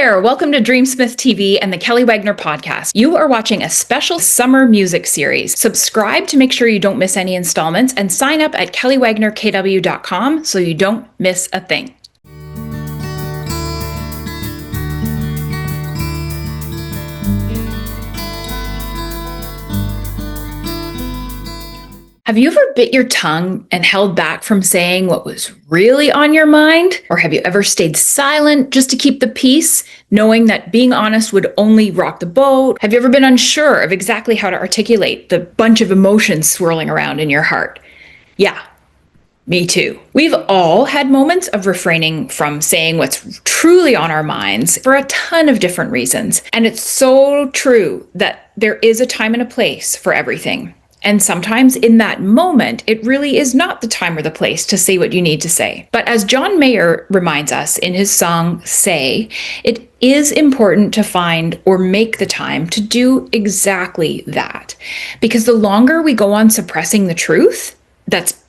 there, welcome to DreamsmithTV TV and the Kelly Wagner podcast. You are watching a special summer music series. Subscribe to make sure you don't miss any installments and sign up at kellywagnerkw.com so you don't miss a thing. Have you ever bit your tongue and held back from saying what was really on your mind? Or have you ever stayed silent just to keep the peace, knowing that being honest would only rock the boat? Have you ever been unsure of exactly how to articulate the bunch of emotions swirling around in your heart? Yeah, me too. We've all had moments of refraining from saying what's truly on our minds for a ton of different reasons. And it's so true that there is a time and a place for everything. And sometimes in that moment, it really is not the time or the place to say what you need to say. But as John Mayer reminds us in his song, Say, it is important to find or make the time to do exactly that. Because the longer we go on suppressing the truth that's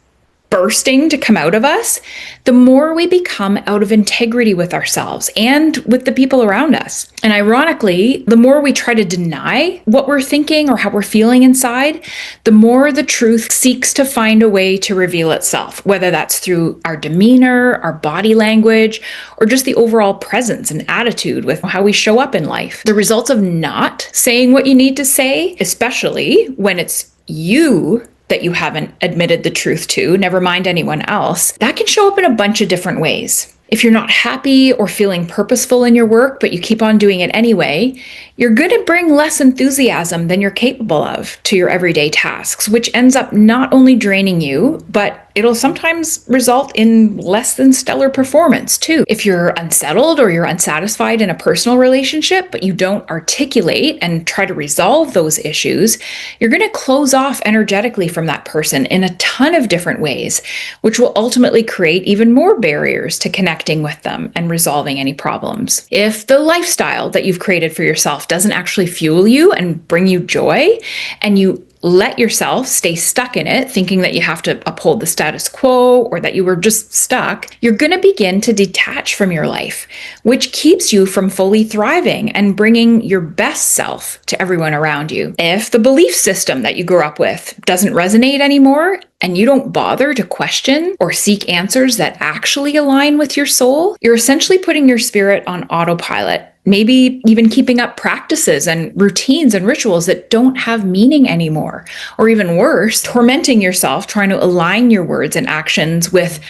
bursting to come out of us, the more we become out of integrity with ourselves and with the people around us. And ironically, the more we try to deny what we're thinking or how we're feeling inside, the more the truth seeks to find a way to reveal itself, whether that's through our demeanor, our body language, or just the overall presence and attitude with how we show up in life. The results of not saying what you need to say, especially when it's you that you haven't admitted the truth to, never mind anyone else, that can show up in a bunch of different ways. If you're not happy or feeling purposeful in your work, but you keep on doing it anyway, you're going to bring less enthusiasm than you're capable of to your everyday tasks, which ends up not only draining you, but it'll sometimes result in less than stellar performance too. If you're unsettled or you're unsatisfied in a personal relationship, but you don't articulate and try to resolve those issues, you're going to close off energetically from that person in a ton of different ways, which will ultimately create even more barriers to connecting with them and resolving any problems. If the lifestyle that you've created for yourself doesn't actually fuel you and bring you joy, and you let yourself stay stuck in it, thinking that you have to uphold the status quo or that you were just stuck, you're going to begin to detach from your life, which keeps you from fully thriving and bringing your best self to everyone around you. If the belief system that you grew up with doesn't resonate anymore, and you don't bother to question or seek answers that actually align with your soul, you're essentially putting your spirit on autopilot. Maybe even keeping up practices and routines and rituals that don't have meaning anymore. Or even worse, tormenting yourself, trying to align your words and actions with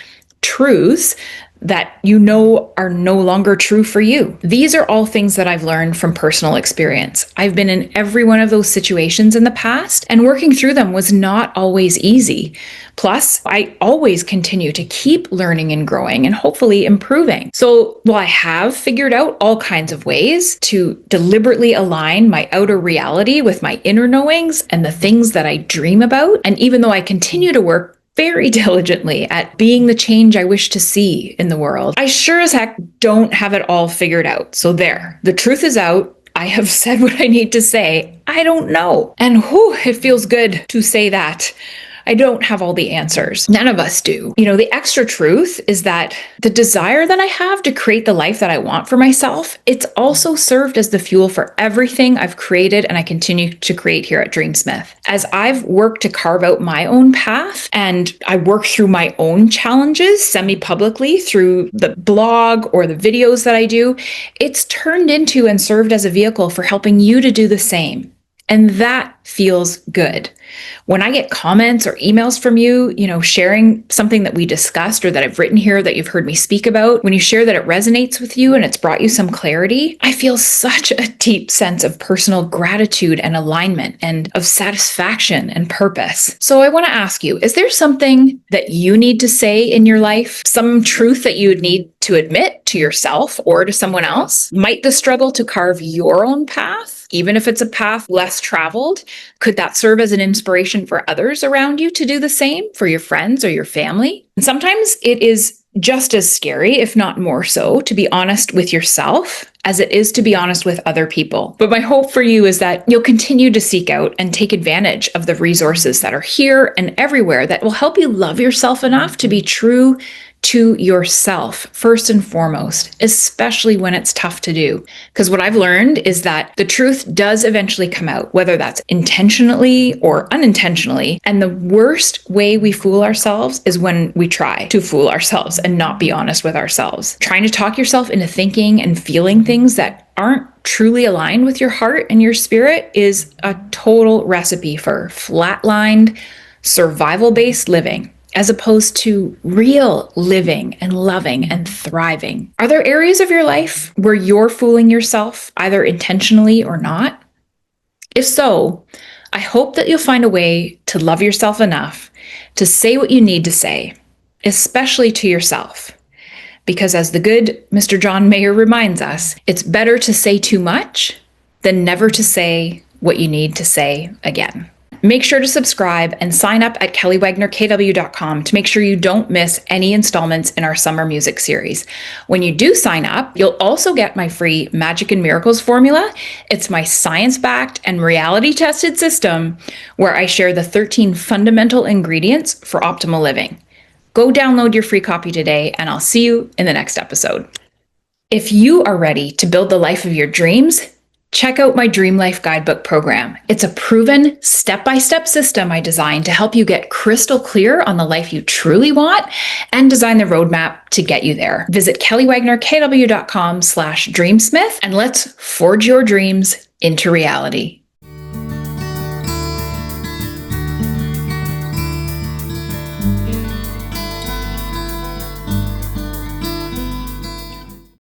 truths that you know are no longer true for you. These are all things that I've learned from personal experience. I've been in every one of those situations in the past, and working through them was not always easy. Plus, I always continue to keep learning and growing and hopefully improving. So while I have figured out all kinds of ways to deliberately align my outer reality with my inner knowings and the things that I dream about, and even though I continue to work very diligently at being the change I wish to see in the world, I sure as heck don't have it all figured out. So there, the truth is out. I have said what I need to say. I don't know. And whew, it feels good to say that. I don't have all the answers. None of us do. You know, the extra truth is that the desire that I have to create the life that I want for myself, it's also served as the fuel for everything I've created and I continue to create here at DreamSmith. As I've worked to carve out my own path and I work through my own challenges semi-publicly through the blog or the videos that I do, it's turned into and served as a vehicle for helping you to do the same. And that feels good. When I get comments or emails from you, sharing something that we discussed or that I've written here that you've heard me speak about, when you share that it resonates with you and it's brought you some clarity, I feel such a deep sense of personal gratitude and alignment and of satisfaction and purpose. So I want to ask you, is there something that you need to say in your life? Some truth that you would need to admit to yourself or to someone else? Might the struggle to carve your own path, even if it's a path less traveled, could that serve as an inspiration for others around you to do the same for your friends or your family? And sometimes it is just as scary, if not more so, to be honest with yourself as it is to be honest with other people. But my hope for you is that you'll continue to seek out and take advantage of the resources that are here and everywhere that will help you love yourself enough to be true to yourself first and foremost, especially when it's tough to do. Because what I've learned is that the truth does eventually come out, whether that's intentionally or unintentionally. And the worst way we fool ourselves is when we try to fool ourselves and not be honest with ourselves. Trying to talk yourself into thinking and feeling things that aren't truly aligned with your heart and your spirit is a total recipe for flatlined, survival-based living, as opposed to real living and loving and thriving. Are there areas of your life where you're fooling yourself, either intentionally or not? If so, I hope that you'll find a way to love yourself enough to say what you need to say, especially to yourself. Because as the good Mr. John Mayer reminds us, it's better to say too much than never to say what you need to say again. Make sure to subscribe and sign up at kellywagnerkw.com to make sure you don't miss any installments in our summer music series. When you do sign up, you'll also get my free Magic and Miracles formula. It's my science-backed and reality-tested system where I share the 13 fundamental ingredients for optimal living. Go download your free copy today, and I'll see you in the next episode. If you are ready to build the life of your dreams, check out my Dream Life Guidebook program. It's a proven step-by-step system I designed to help you get crystal clear on the life you truly want and design the roadmap to get you there. Visit kellywagnerkw.com/dreamsmith and let's forge your dreams into reality.